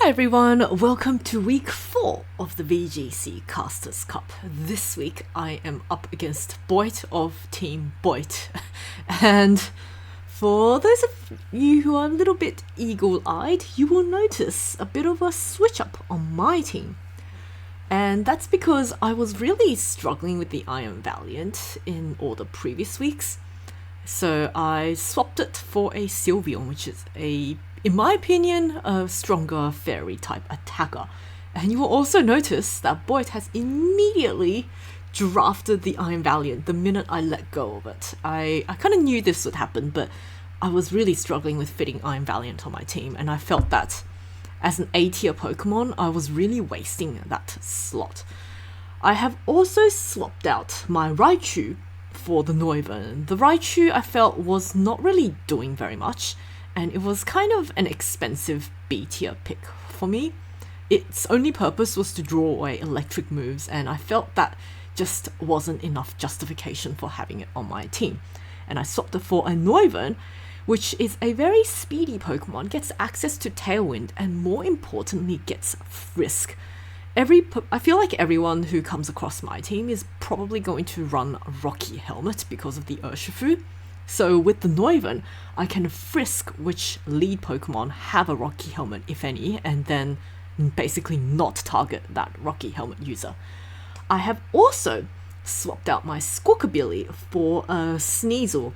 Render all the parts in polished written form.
Hi everyone, welcome to week 4 of the VGC Casters Cup. This week I am up against Boyt of Team Boyt. And for those of you who are a little bit eagle-eyed, you will notice a bit of a switch up on my team. And that's because I was really struggling with the Iron Valiant in all the previous weeks. So I swapped it for a Sylveon, which is in my opinion, a stronger fairy type attacker. And you will also notice that Boyt has immediately drafted the Iron Valiant the minute I let go of it. I kind of knew this would happen, but I was really struggling with fitting Iron Valiant on my team, and I felt that as an A tier Pokemon, I was really wasting that slot. I have also swapped out my Raichu for the Noivern. The Raichu I felt was not really doing very much, and it was kind of an expensive B tier pick for me. Its only purpose was to draw away electric moves, and I felt that just wasn't enough justification for having it on my team. And I swapped it for a Noivern, which is a very speedy Pokemon, gets access to Tailwind, and more importantly gets Frisk. I feel like everyone who comes across my team is probably going to run Rocky Helmet because of the Urshifu. So with the Noivern, I can Frisk which lead Pokemon have a Rocky Helmet, if any, and then basically not target that Rocky Helmet user. I have also swapped out my Squawkabilly for a Sneasel,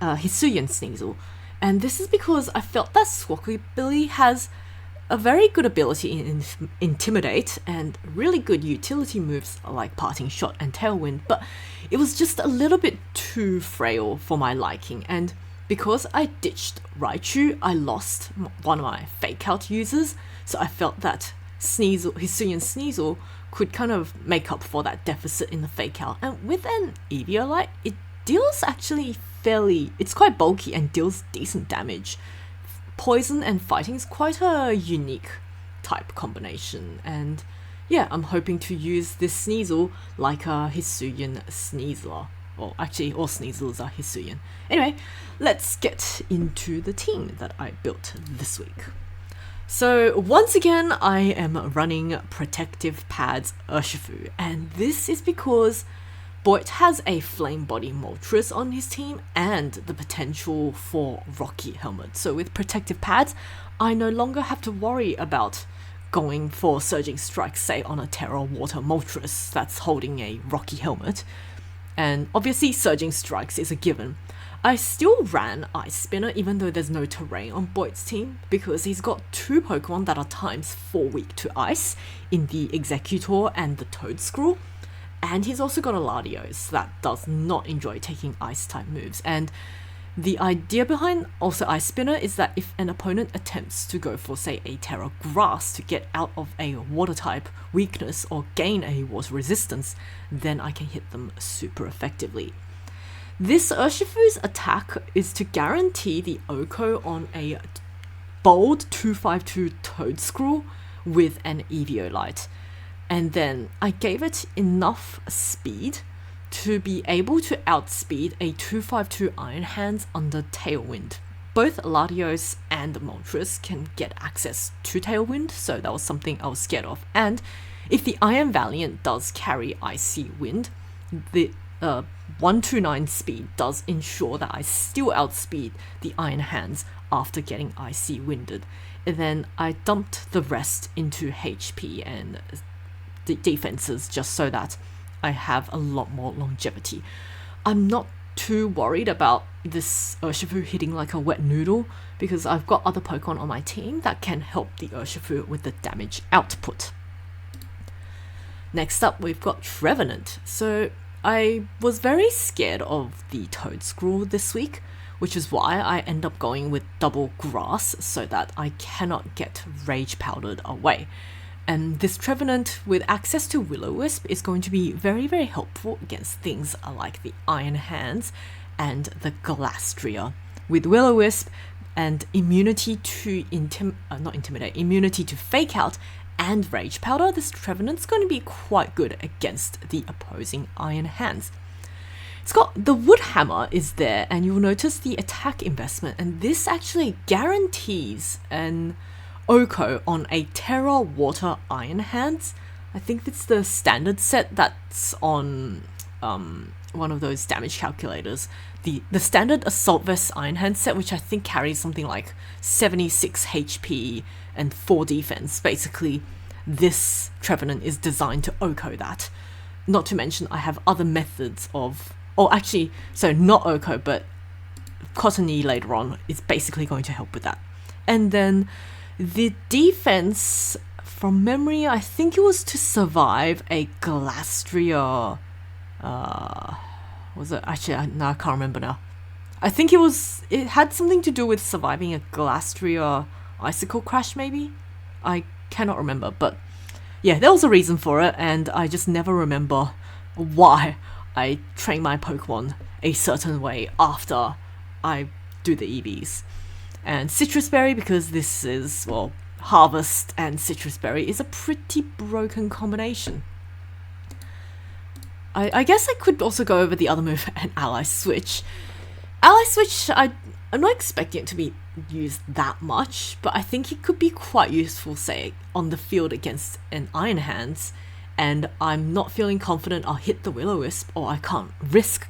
Hisuian Sneasel, and this is because I felt that Squawkabilly has a very good ability in Intimidate and really good utility moves like Parting Shot and Tailwind, but it was just a little bit too frail for my liking, and because I ditched Raichu, I lost one of my Fake Out users, so I felt that Hisuian Sneasel could kind of make up for that deficit in the Fake Out, and with an Eviolite, it deals actually it's quite bulky and deals decent damage. Poison and fighting is quite a unique type combination, and yeah, I'm hoping to use this Sneasel like a Hisuian Sneasler. Or actually, all Sneasels are Hisuian. Anyway, let's get into the team that I built this week. So once again, I am running Protective Pads Urshifu, and this is because Boyt has a Flame Body Moltres on his team and the potential for Rocky Helmet. So with Protective Pads, I no longer have to worry about going for Surging Strike, say on a Terra Water Moltres that's holding a Rocky Helmet. And obviously Surging Strikes is a given. I still ran Ice Spinner even though there's no terrain on Boyt's team, because he's got 2 Pokemon that are times 4 weak to Ice in the Executor and the Toedscruel. And he's also got a Latios that does not enjoy taking Ice-type moves. And the idea behind also Ice Spinner is that if an opponent attempts to go for, say, a Terra Grass to get out of a Water-type weakness or gain a Water resistance, then I can hit them super effectively. This Urshifu's attack is to guarantee the Oko on a bold 252 Toedscruel with an Eviolite. And then I gave it enough speed to be able to outspeed a 252 Iron Hands under Tailwind. Both Latios and Moltres can get access to Tailwind, so that was something I was scared of. And if the Iron Valiant does carry Icy Wind, the 129 speed does ensure that I still outspeed the Iron Hands after getting Icy Winded. And then I dumped the rest into HP and defenses just so that I have a lot more longevity. I'm not too worried about this Urshifu hitting like a wet noodle because I've got other Pokemon on my team that can help the Urshifu with the damage output. Next up, we've got Trevenant. So I was very scared of the Toedscruel this week, which is why I end up going with double grass so that I cannot get Rage Powdered away. And this Trevenant with access to Will-O-Wisp is going to be very, very helpful against things like the Iron Hands and the Galastria. With Will-O-Wisp and immunity to immunity to Fake Out and Rage Powder, this Trevenant's going to be quite good against the opposing Iron Hands. It's got the Wood Hammer is there, and you'll notice the attack investment, and this actually guarantees an Oko on a Terra Water Iron Hands. I think it's the standard set that's on one of those damage calculators. The standard Assault Vest Iron Hand set, which I think carries something like 76 HP and 4 defense. Basically, this Trevenant is designed to Oko that. Not to mention, I have other methods of... Oh, actually, so not Oko, but Cottony later on is basically going to help with that. And then the defense, from memory, I think it was to survive a Glastria... was it? Actually, no, I can't remember now. I think it had something to do with surviving a Glastria Icicle Crash, maybe? I cannot remember, but yeah, there was a reason for it, and I just never remember why I train my Pokemon a certain way after I do the EVs. And Citrus Berry, because this is, well, Harvest and Citrus Berry is a pretty broken combination. I guess I could also go over the other move, an Ally Switch. Ally Switch, I'm not expecting it to be used that much, but I think it could be quite useful, say, on the field against an Iron Hands, and I'm not feeling confident I'll hit the Will-O-Wisp, or I can't risk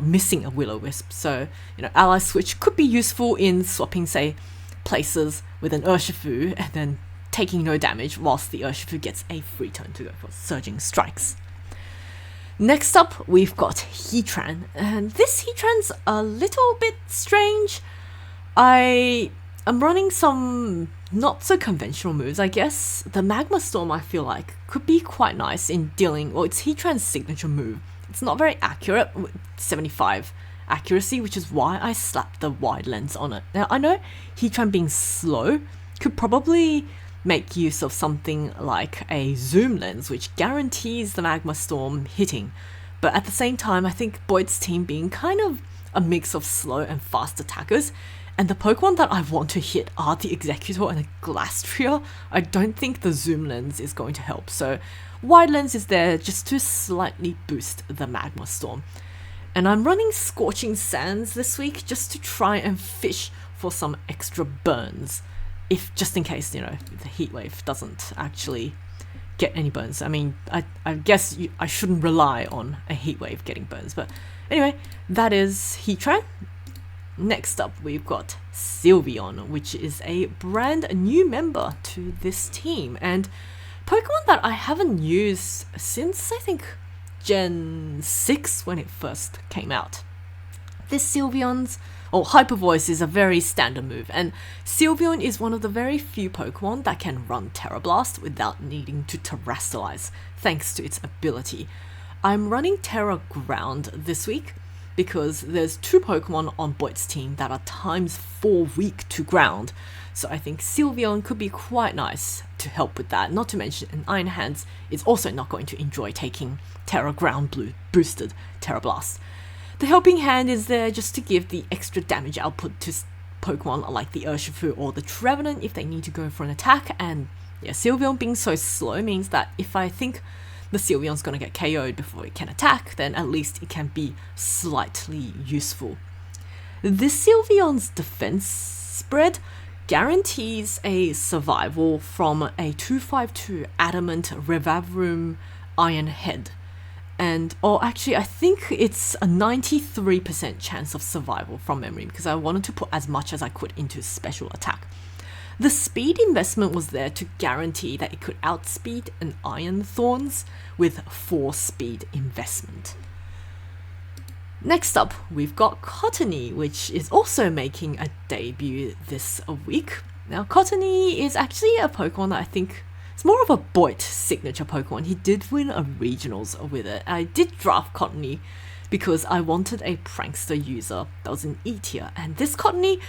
missing a Will-O-Wisp. So, Ally Switch could be useful in swapping, say, places with an Urshifu, and then taking no damage whilst the Urshifu gets a free turn to go for Surging Strikes. Next up, we've got Heatran, and this Heatran's a little bit strange. I am running some not so conventional moves, I guess. The Magma Storm, I feel like, could be quite nice in dealing, well, it's Heatran's signature move. It's not very accurate, with 75 accuracy, which is why I slapped the wide lens on it. Now, I know Heatran being slow could probably make use of something like a zoom lens, which guarantees the Magma Storm hitting. But at the same time, I think Boyd's team being kind of a mix of slow and fast attackers, and the Pokemon that I want to hit are the Executor and the Glastria, I don't think the zoom lens is going to help. So wide lens is there just to slightly boost the Magma Storm. And I'm running Scorching Sands this week just to try and fish for some extra burns. If just in case, the heat wave doesn't actually get any burns. I mean, I guess I shouldn't rely on a heat wave getting burns. But anyway, that is Heatran. Next up, we've got Sylveon, which is a brand new member to this team. And Pokemon that I haven't used since, I think, Gen 6 when it first came out. This Sylveon's... Hyper Voice is a very standard move, and Sylveon is one of the very few Pokemon that can run Terra Blast without needing to Terastallize, thanks to its ability. I'm running Terra Ground this week, because there's 2 Pokemon on Boyd's team that are ×4 weak to ground, so I think Sylveon could be quite nice to help with that, not to mention an Iron Hands is also not going to enjoy taking Terra Ground boosted Terra Blast. The Helping Hand is there just to give the extra damage output to Pokemon like the Urshifu or the Trevenant if they need to go for an attack, and yeah, Sylveon being so slow means that if I think the Sylveon's going to get KO'd before it can attack, then at least it can be slightly useful. This Sylveon's defense spread guarantees a survival from a 252 Adamant Revavroom Iron Head. Actually, I think it's a 93% chance of survival from memory, because I wanted to put as much as I could into special attack. The speed investment was there to guarantee that it could outspeed an Iron Thorns with 4 speed investment. Next up, we've got Cottony, which is also making a debut this week. Now, Cottony is actually a Pokemon that I think it's more of a Boyt signature Pokemon. He did win a regionals with it. I did draft Cottony because I wanted a prankster user that was in E tier, and this Cottony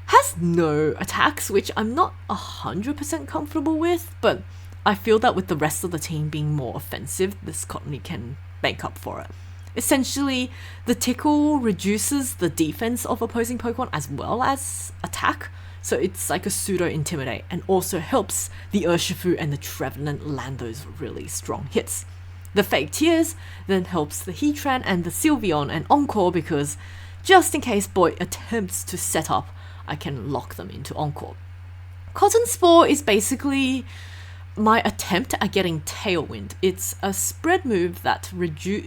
has no attacks, which I'm not 100% comfortable with, but I feel that with the rest of the team being more offensive, this Cottony can make up for it. Essentially, the Tickle reduces the defense of opposing Pokemon as well as attack, so it's like a pseudo-intimidate, and also helps the Urshifu and the Trevenant land those really strong hits. The Fake Tears then helps the Heatran and the Sylveon and Encore, because just in case Boyd attempts to set up, I can lock them into Encore. Cotton Spore is basically my attempt at getting Tailwind. It's a spread move that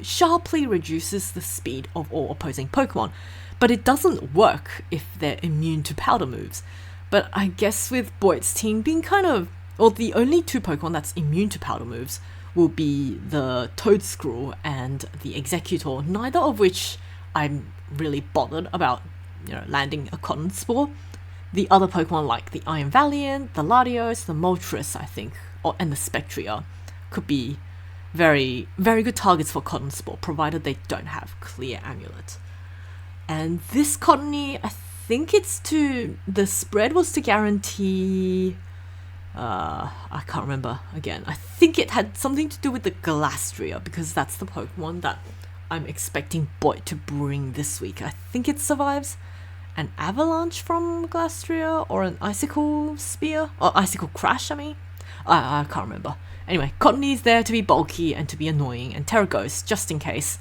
sharply reduces the speed of all opposing Pokemon, but it doesn't work if they're immune to powder moves. But I guess with Boyt's team being the only two Pokemon that's immune to powder moves will be the Toedscruel and the Executor, neither of which I'm really bothered about, landing a Cotton Spore. The other Pokemon like the Iron Valiant, the Latios, the Moltres, I think, and the Spectria could be very, very good targets for Cotton Spore, provided they don't have Clear Amulet. And this Cottony, I think the spread was to guarantee, I can't remember again. I think it had something to do with the Galastria, because that's the Pokemon that I'm expecting Boyt to bring this week. I think it survives an Avalanche from Galastria, or an Icicle Spear, or Icicle Crash, I can't remember. Anyway, Cottony's there to be bulky and to be annoying, and Terraghost just in case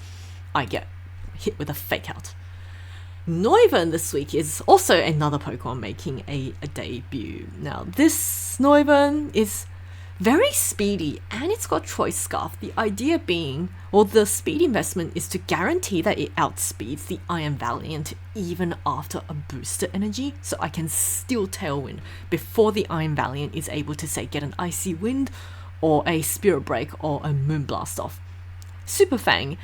I get hit with a Fake Out. Noivern this week is also another Pokemon making a debut. Now, this Noivern is very speedy and it's got Choice Scarf. The idea being, the speed investment is to guarantee that it outspeeds the Iron Valiant even after a booster energy, so I can steal Tailwind before the Iron Valiant is able to, say, get an Icy Wind or a Spirit Break or a Moonblast off. Super Fang,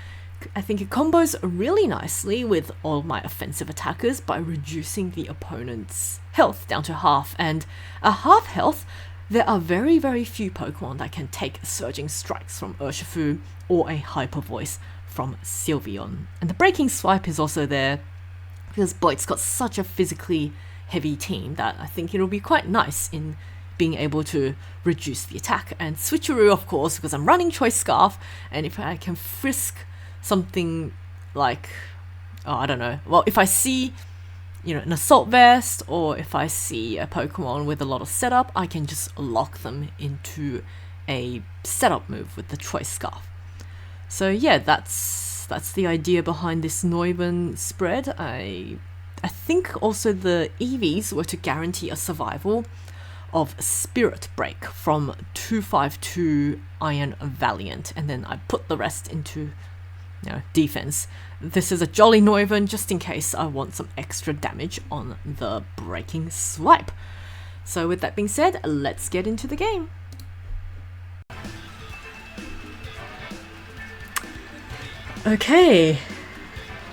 I think it combos really nicely with all my offensive attackers by reducing the opponent's health down to half, and at half health, there are very, very few Pokemon that can take Surging Strikes from Urshifu or a Hyper Voice from Sylveon. And the Breaking Swipe is also there because Boyt's got such a physically heavy team that I think it'll be quite nice in being able to reduce the attack. And Switcheroo, of course, because I'm running Choice Scarf, and if I can frisk something like, I don't know, if I see an Assault Vest, or if I see a Pokemon with a lot of setup, I can just lock them into a setup move with the Choice Scarf. So yeah, that's the idea behind this Noivern spread. I think also the EVs were to guarantee a survival of Spirit Break from 252 Iron Valiant, and then I put the rest into defense. This is a Jolly Noivern just in case I want some extra damage on the Breaking Swipe. So with that being said, let's get into the game. Okay,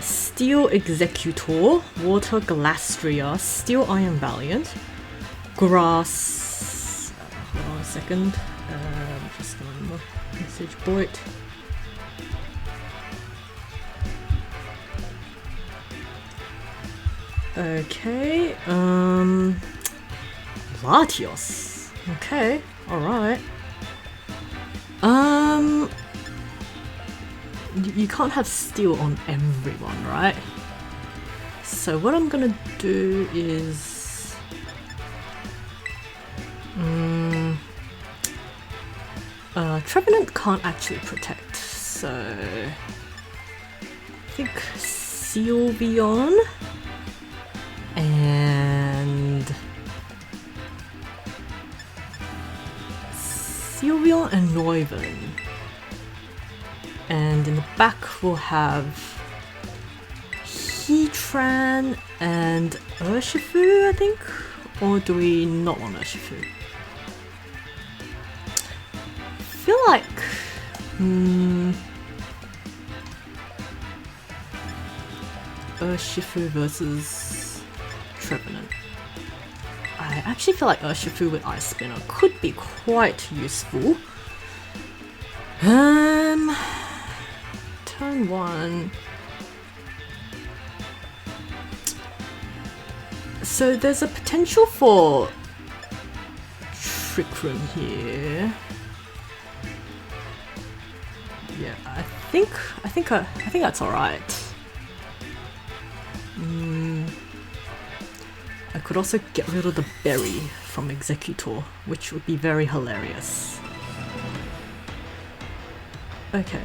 Steel Executor, Water Galastria, Steel Iron Valiant, Grass, hold on a second, just gonna message Boyt. Okay, Latios. Okay, alright. You can't have steel on everyone, right? So what I'm gonna do is Trevenant can't actually protect, so I think Sylveon and Noivern. And in the back we'll have Heatran and Urshifu, I think? Or do we not want Urshifu? I feel like... Urshifu versus Trevenant. I actually feel like Urshifu with Ice Spinner could be quite useful. Turn 1. So there's a potential for Trick Room here. Yeah, I think that's alright. I could also get rid of the berry from Executor, which would be very hilarious. Okay.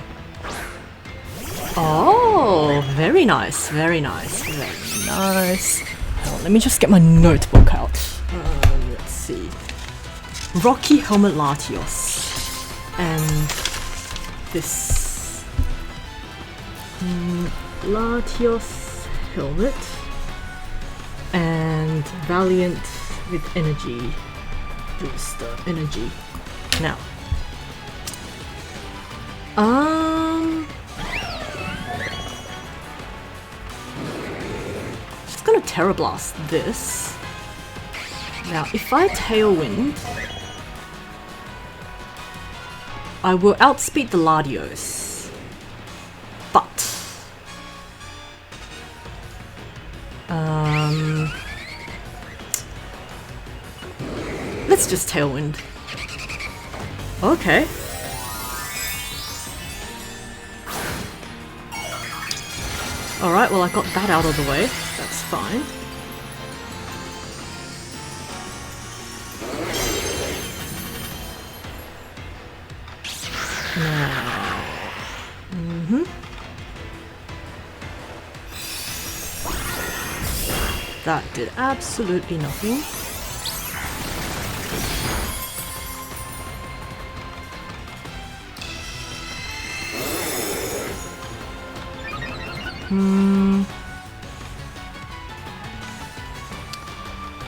Oh, very nice, very nice, very nice. Hold on, let me just get my notebook out. Let's see. Rocky Helmet Latios. And this Latios helmet. And Valiant with energy booster. Energy. Now. Just gonna Terra Blast this. Now, if I Tailwind, I will outspeed the Latios. But let's just Tailwind. Okay. Alright, well I got that out of the way. That's fine. Now... That did absolutely nothing.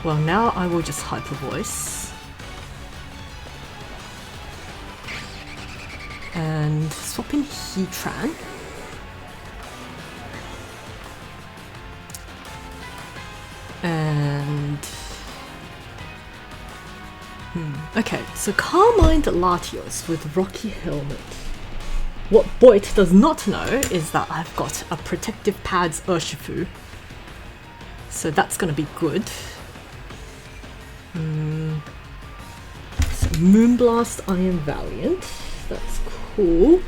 Well, now I will just Hyper Voice. And swap in Heatran. And... Okay, so Carmine Latios with Rocky Helmet. What Boyt does not know is that I've got a Protective Pads Urshifu. So that's gonna be good. So Moonblast Iron Valiant. That's cool.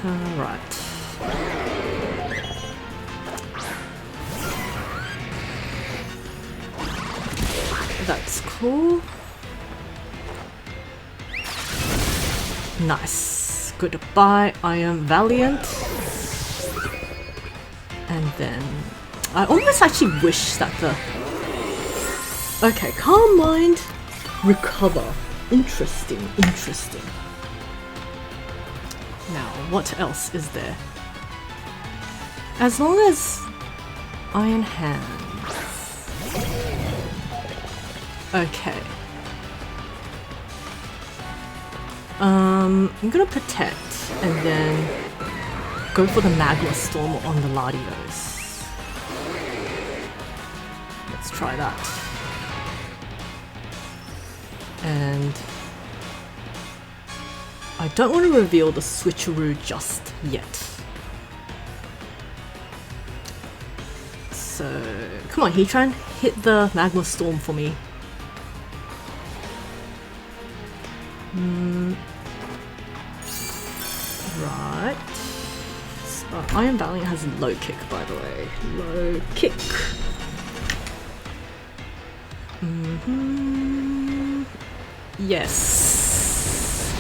Alright. That's cool. Nice. Goodbye, Iron Valiant. And then... I almost actually wish that the... Okay, Calm Mind, Recover. Interesting, interesting. Now, what else is there? As long as... Iron Hands... Okay. I'm gonna Protect, and then go for the Magma Storm on the Latios. Let's try that. And I don't want to reveal the switcheroo just yet. So, come on Heatran, hit the Magma Storm for me. Right. So, Iron Valiant has low kick, by the way. Low kick. Yes.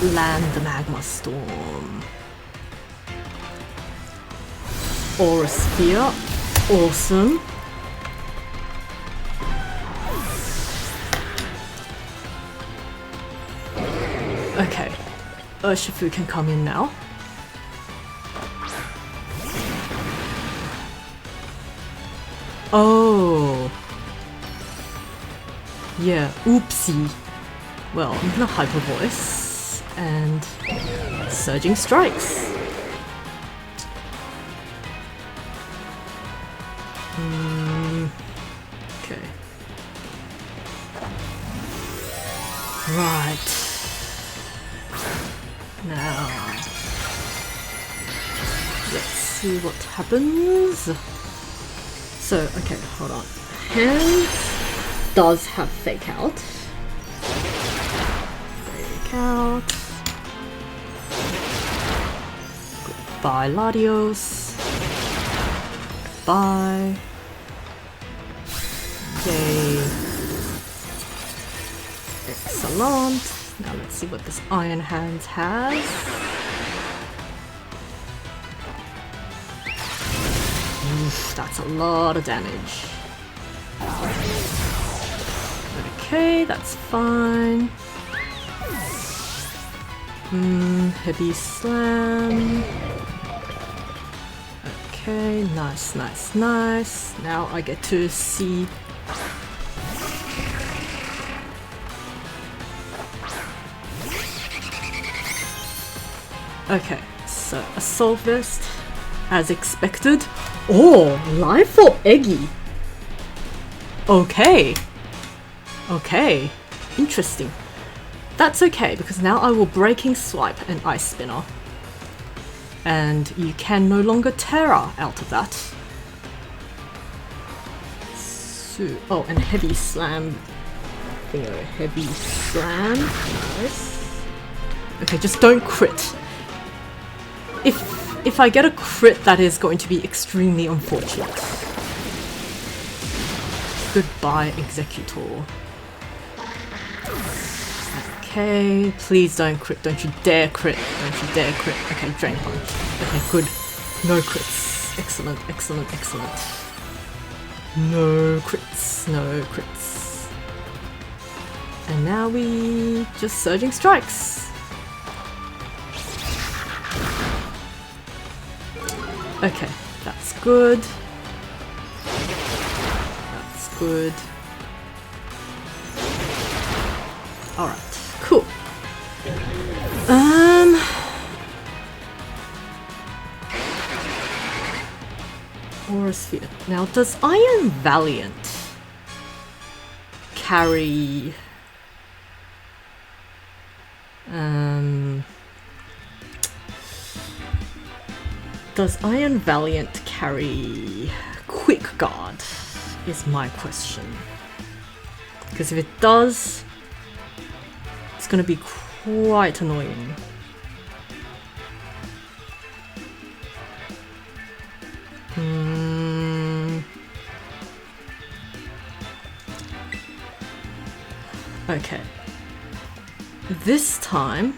Land the Magma Storm. Aura Sphere. Awesome. Okay. Urshifu can come in now. Oh. Yeah, oopsie. Well, I'm gonna Hyper Voice and Surging Strikes. Okay. Right. Now, let's see what happens. So, okay, hold on. Hands does have Fake Out. Fake Out. Goodbye, Latios. Goodbye. Yay. Excellent. Now let's see what this Iron Hands has. Oof, that's a lot of damage. Okay, that's fine. Heavy slam. Okay, nice, nice, nice. Now I get to see. Okay, so Assault Vest, as expected. Oh, life for Eggy. Okay. Okay, interesting. That's okay, because now I will Breaking Swipe and Ice Spinner. And you can no longer Terra out of that. So, oh, and Heavy Slam. Heavy Slam. Nice. Okay, just don't crit. If I get a crit, that is going to be extremely unfortunate. Goodbye, Executor. Okay, please don't crit. Don't you dare crit. Don't you dare crit. Okay, Drain Punch. Okay, good. No crits. Excellent, excellent, excellent. No crits. No crits. And now we just Surging Strikes. Okay, that's good. That's good. Alright, cool. Aura Sphere. Now, does Iron Valiant carry... Does Iron Valiant carry Quick Guard, is my question. Because if it does, it's going to be quite annoying. Okay. This time,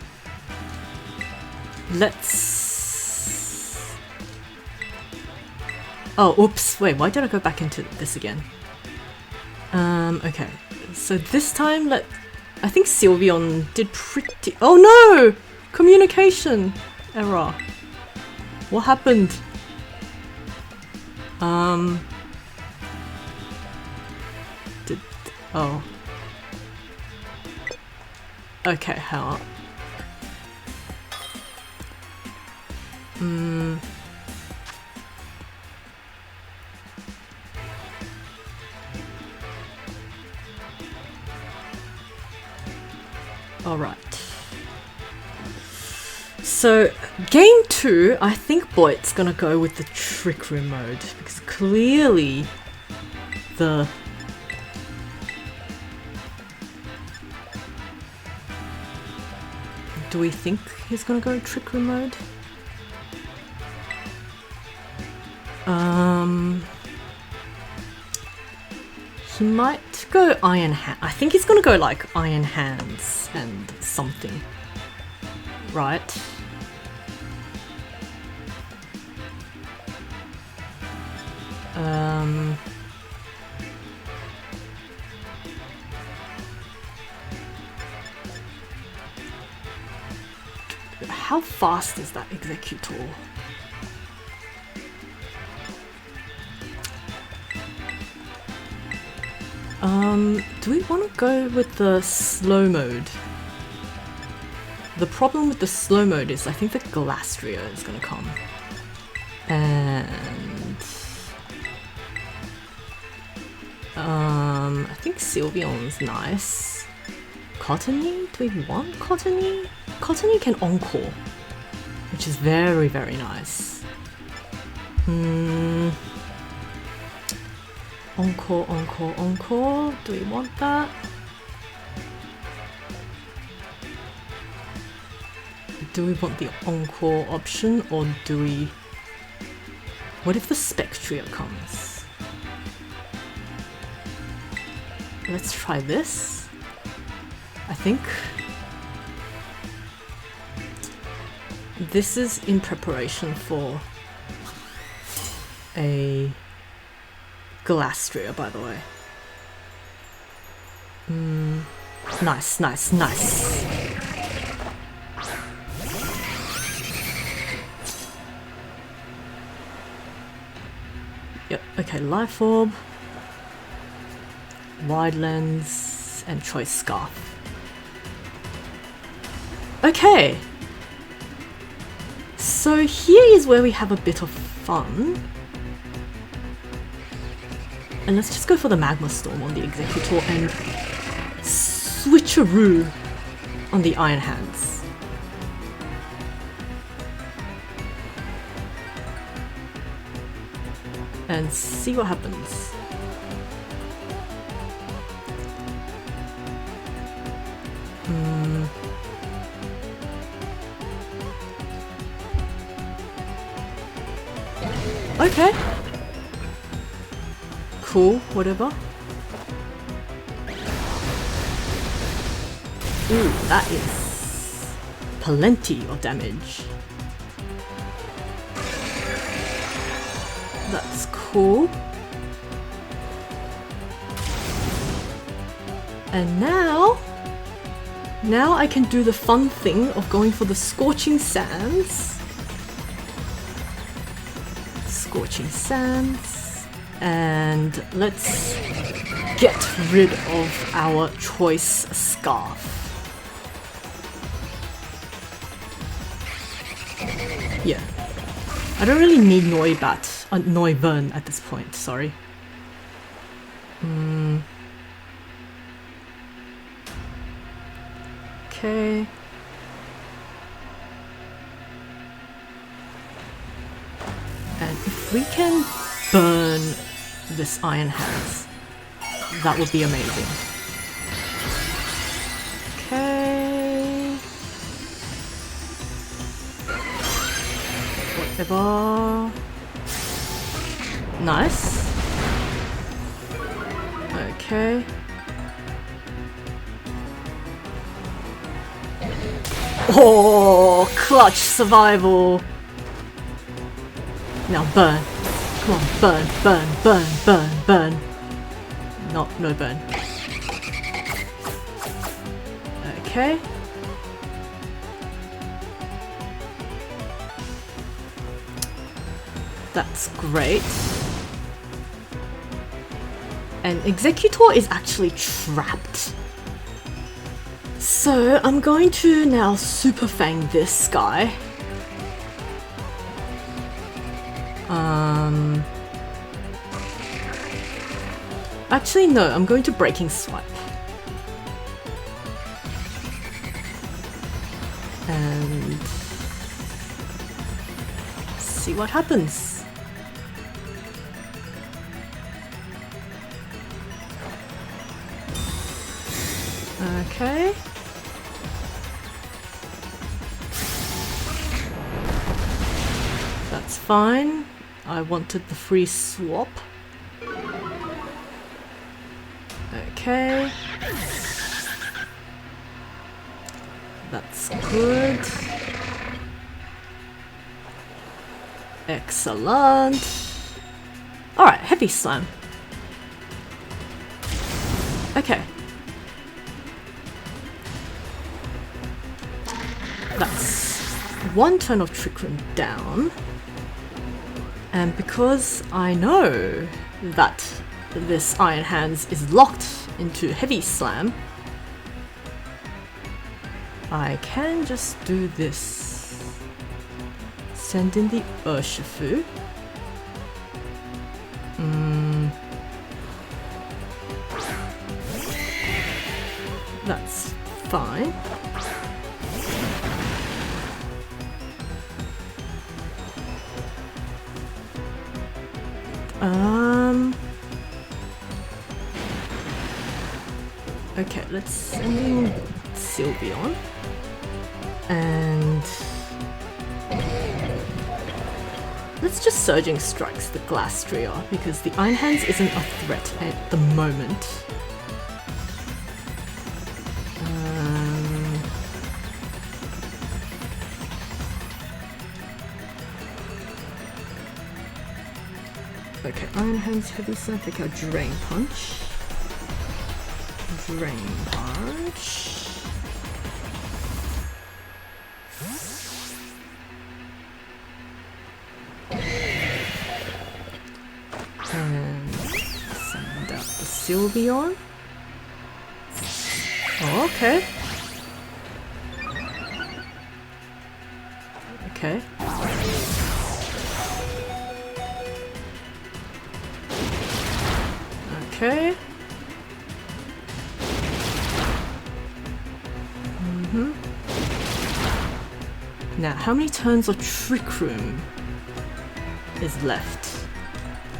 let's... Oh, oops, wait, why did I go back into this again? Okay, so this time I think Sylveon did pretty... Oh no! Communication error. What happened? Oh. Okay, how? Alright. So, game 2, I think Boyt's gonna go with the Trick Room mode, because clearly the... Do we think he's gonna go Trick Room mode? He might go Iron Hand. I think he's gonna go like Iron Hands and something. Right? How fast is that Executor? Do we want to go with the slow mode? The problem with the slow mode is I think the Galastria is going to come. And... I think Sylveon's nice. Cottony? Do we want Cottony? Cottony can Encore, which is very, very nice. Encore, Encore, Encore. Do we want that? Do we want the Encore option, or do we... What if the Spectria comes? Let's try this. I think this is in preparation for a Galastria, by the way. Nice, nice, nice. Yep, okay, Life Orb, Wide Lens, and Choice Scarf. Okay. So here is where we have a bit of fun. And let's just go for the Magma Storm on the Executor and switcheroo on the Iron Hands. And see what happens. Okay. Cool, whatever. Ooh, that is plenty of damage. That's cool. And now I can do the fun thing of going for the Scorching Sands. Scorching Sands. And let's get rid of our Choice Scarf. Yeah. I don't really need Neuburn at this point, sorry. Okay. And if we can burn this Iron Hands, that would be amazing. Okay. Whatever. Nice. Okay. Oh, clutch survival. Now burn. Come on, burn, burn, burn, burn, burn. No burn. Okay. That's great. And Executor is actually trapped. So I'm going to now Super Fang this guy. Actually no, I'm going to Breaking Swipe. And see what happens. Okay. That's fine. I wanted the free swap. Okay. That's good. Excellent. Alright, Heavy Slam. Okay. That's one turn of Trick Room down. And because I know that this Iron Hands is locked into Heavy Slam, I can just do this. Send in the Urshifu. That's fine. Okay, let's send in Sylveon. And let's just Surging Strikes the Glastria because the Iron Hands isn't a threat at the moment. Okay, Iron Hands, Heavy Slam, take out Drain Punch. Drain Punch. And send out the Sylveon. Oh, okay. Okay. Okay. Now, how many turns of Trick Room is left?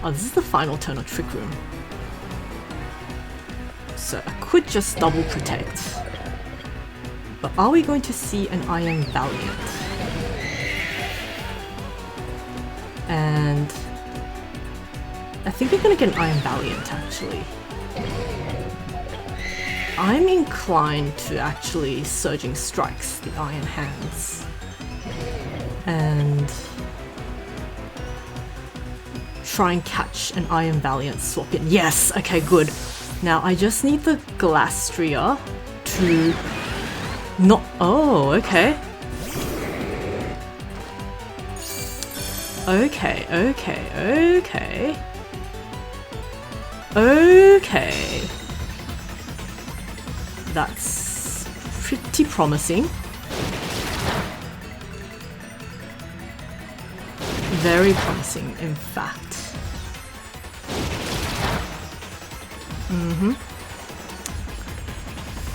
Oh, this is the final turn of Trick Room. So I could just double protect. But are we going to see an Iron Valiant? And I think we're gonna get an Iron Valiant actually. I'm inclined to actually Surging Strikes the Iron Hands. And try and catch an Iron Valiant swap in. Yes! Okay, good. Now I just need the Galastria to not. Oh, okay. Okay, okay, okay. Okay. That's pretty promising. Very promising, in fact.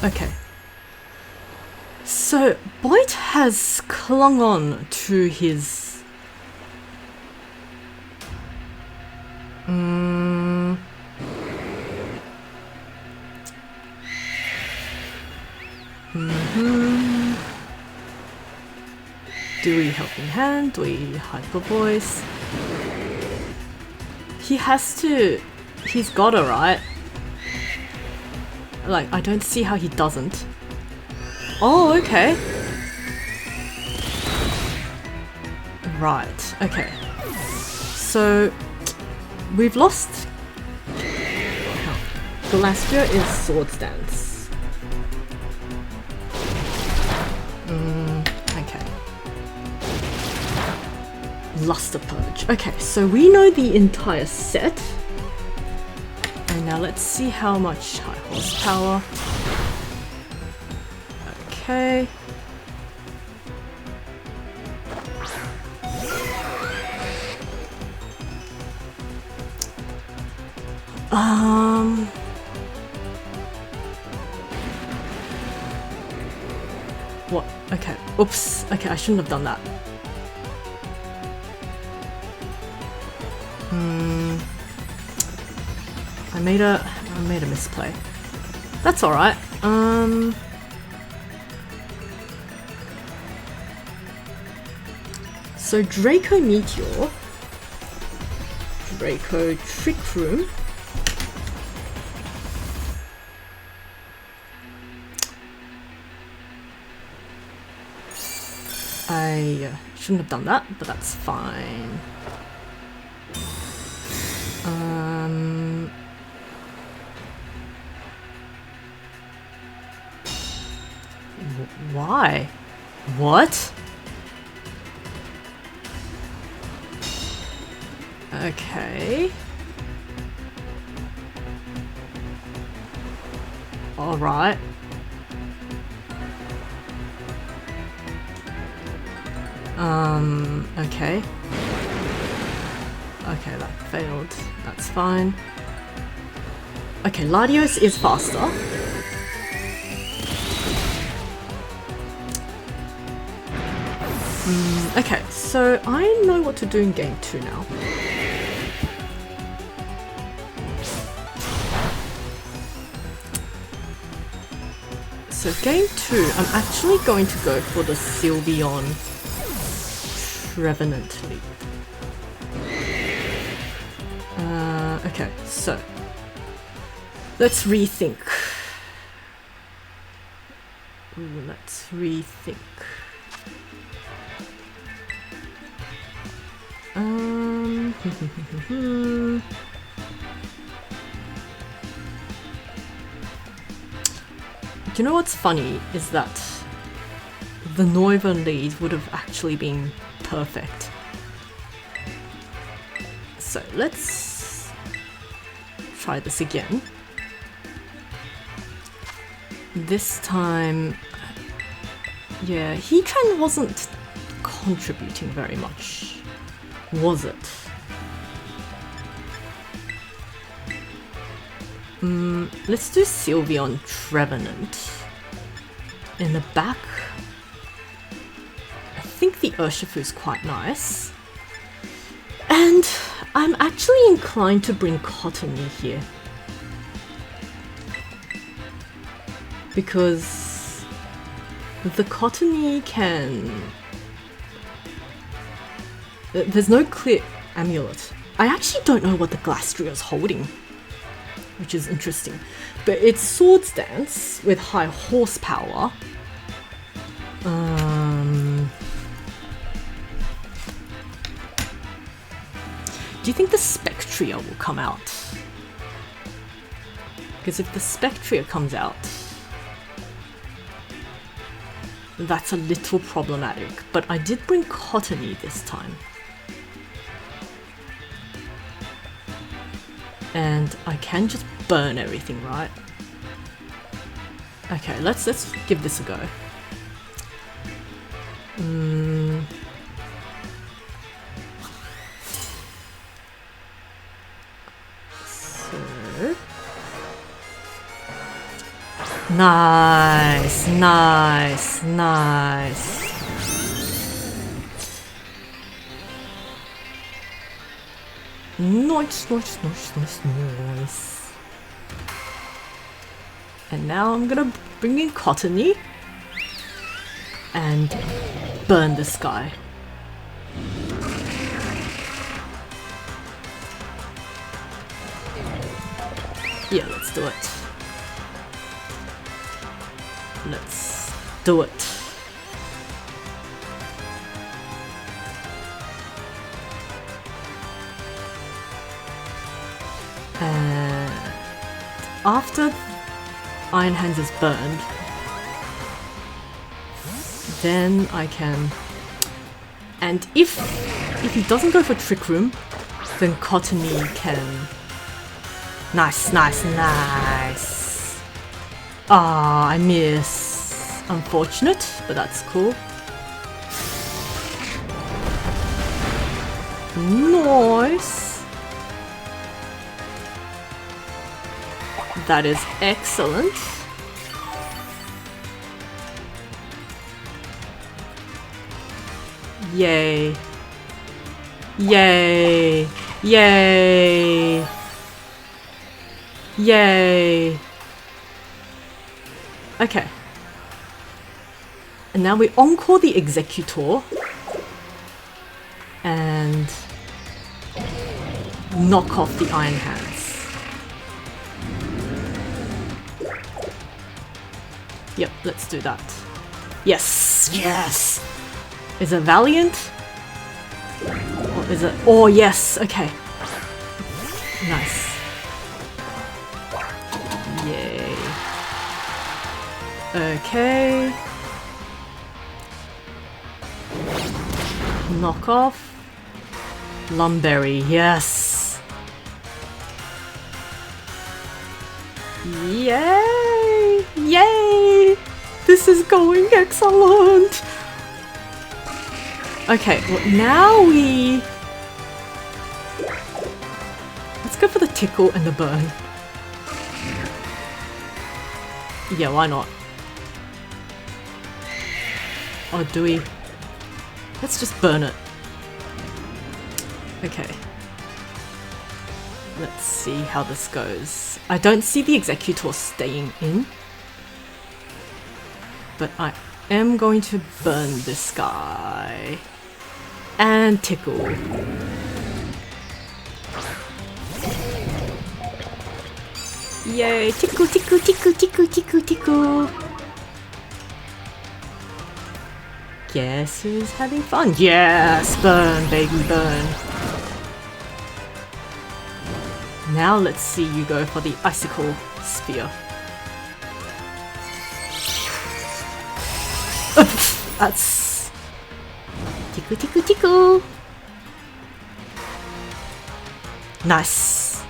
Okay. So, Boyt has clung on to his... Do we Helping Hand? Do we Hyper Voice? He has to... He's gotta, right? Like, I don't see how he doesn't. Oh, okay. Right, okay. So, we've lost... Galastria is Sword Stance. Okay. Luster Purge. Okay, so we know the entire set. And now let's see how much high horsepower. Okay. What? Okay. Oops. Okay, I shouldn't have done that. I made a misplay. That's all right. So Draco Meteor, Draco Trick Room. I shouldn't have done that, but that's fine. Why? What? Okay. All right. Okay. Okay, that failed. That's fine. Okay, Latios is faster. Okay, so I know what to do in game 2 now. So game 2, I'm actually going to go for the Sylveon Trevenant Leap. Okay, so let's rethink. Let's rethink. you know what's funny is that the northern lead would have actually been perfect. So let's try this again. This time, yeah, Heatran wasn't contributing very much, was it? Let's do Sylveon Trevenant. In the back, I think the Urshifu's quite nice. And I'm actually inclined to bring Cottony here. Because the Cottony can... There's no clear amulet. I actually don't know what the Glastrio's holding, which is interesting. But it's Swords Dance with high horsepower. Do you think the Spectria will come out? Because if the Spectria comes out, that's a little problematic. But I did bring Cottony this time. And I can just burn everything, right? Okay, let's give this a go. So nice, nice, nice. Nice, nice, nice, nice, nice. And now I'm gonna bring in Cottony and burn this guy. Yeah, let's do it. Let's do it. And after Iron Hands is burned, then I can... And if he doesn't go for Trick Room, then Cottony can... Nice, nice, nice! Ah, I miss. Unfortunate, but that's cool. Nice! That is excellent. Yay. Yay. Yay. Yay. Okay. And now we encore the Executor and knock off the Iron Hands. Yep, let's do that. Yes! Yes! Is it Valiant? Or is it... Oh, yes! Okay. Nice. Yay. Okay. Knock off. Lumberry, yes! Yay! Yay! This is going excellent! Okay, well now we... Let's go for the tickle and the burn. Yeah, why not? Or do we... Let's just burn it. Okay. Let's see how this goes. I don't see the Executor staying in. But I am going to burn this guy. And tickle. Yay! Tickle, tickle, tickle, tickle, tickle, tickle. Guess who's having fun? Yes! Burn, baby, burn. Now let's see you go for the Icicle Sphere. That's... Tickle, tickle, tickle! Nice!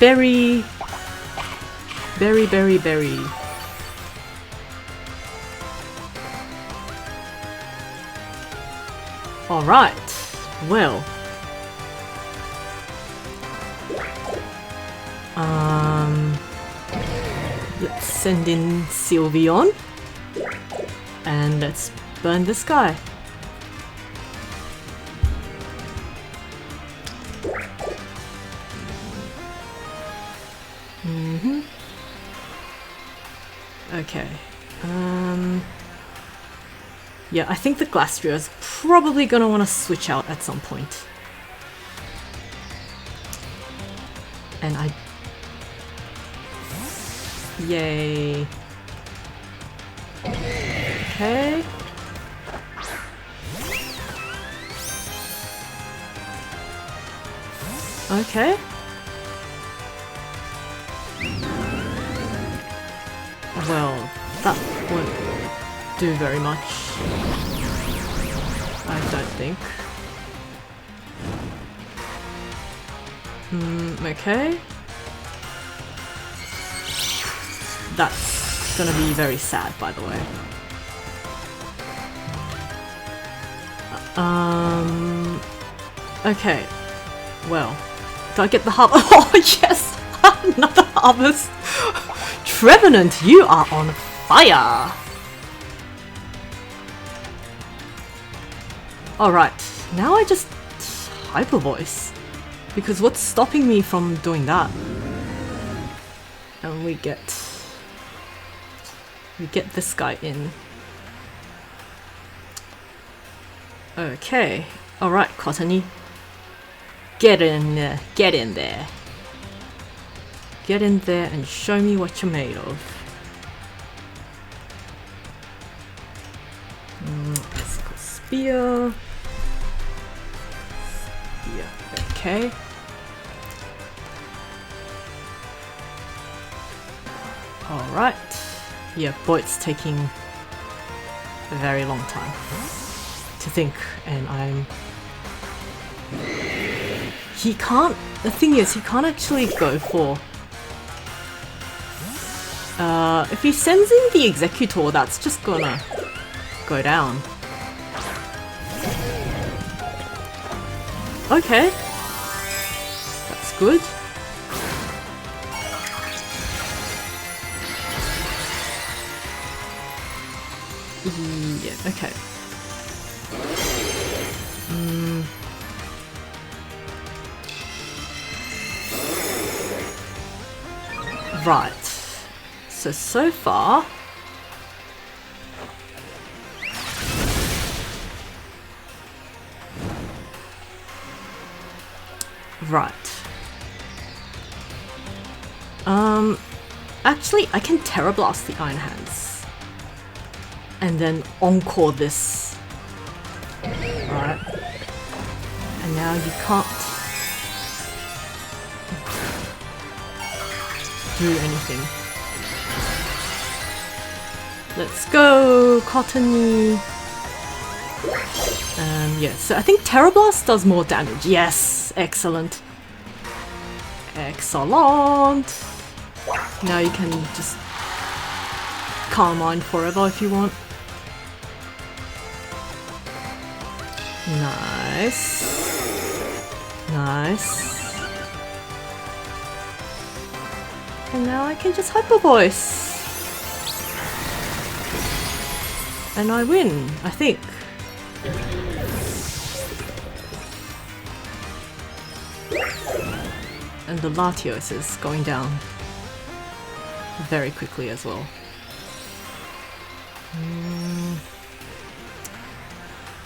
Berry! Berry, berry, berry. Alright, well. Let's send in Sylveon. And let's burn this guy. Okay. Yeah, I think the Glastrier is probably gonna want to switch out at some point. And I... Yay. Okay. Okay. Well, that won't do very much. I don't think. Okay. That's gonna be very sad, by the way. Okay. Well, do I get the harvest? Oh yes! Another harvest! Trevenant, you are on fire! Alright, now I just hyper voice. Because what's stopping me from doing that? And we get this guy in. Okay. Alright, Cottony. Get in there. Get in there. Get in there and show me what you're made of. Physical spear. Spear. Okay. Alright. Yeah, Boyt's taking a very long time to think, and I'm... He can't... The thing is, he can't actually go for... if he sends in the Executor, that's just gonna go down. Okay. That's good. Yeah, okay. Right. So far... Right. Actually, I can Terra Blast the Iron Hands. And then Encore this. Alright. And now you can't do anything. Let's go, Cottony! Yeah, so I think Terra Blast does more damage. Yes! Excellent. Excellent! Now you can just Carmine forever if you want. Nice. Nice. And now I can just Hyper Voice. And I win, I think. And the Latios is going down very quickly as well.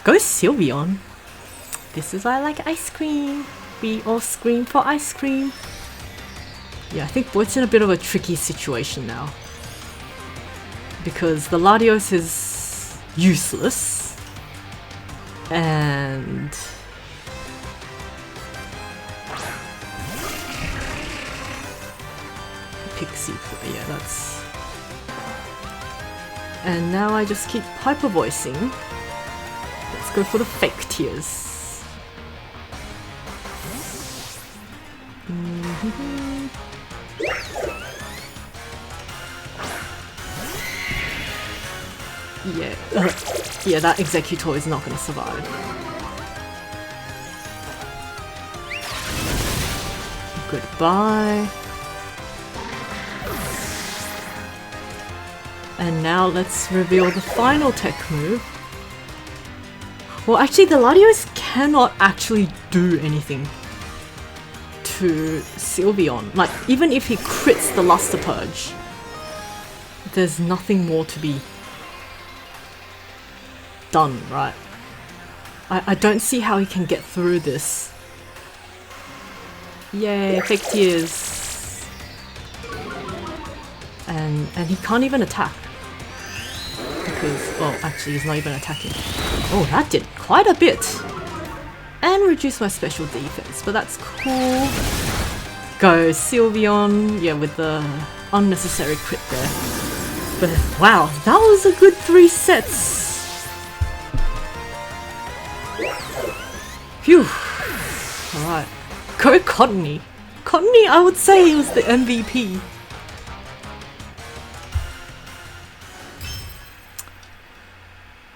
Go Sylveon! This is why I like ice cream! We all scream for ice cream! Yeah, I think Boyt's in a bit of a tricky situation now. Because the Latios is useless. And... Pixie, yeah, that's... And now I just keep hyper voicing. Let's go for the fake tears. Yeah, yeah, that Executor is not gonna survive. Goodbye. And now let's reveal the final tech move. Well, actually, the Latios cannot actually do anything to Sylveon. Like, even if he crits the Luster Purge, there's nothing more to be done, right? I don't see how he can get through this. Yay, fake tears. And he can't even attack. Because, well, actually he's not even attacking. Oh, that did quite a bit. And reduce my special defense, but that's cool. Go Sylveon, yeah, with the unnecessary crit there. But wow, that was a good 3 sets. Phew. Alright. Go Cottony. Cottony, I would say he was the MVP.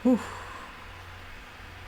Whew.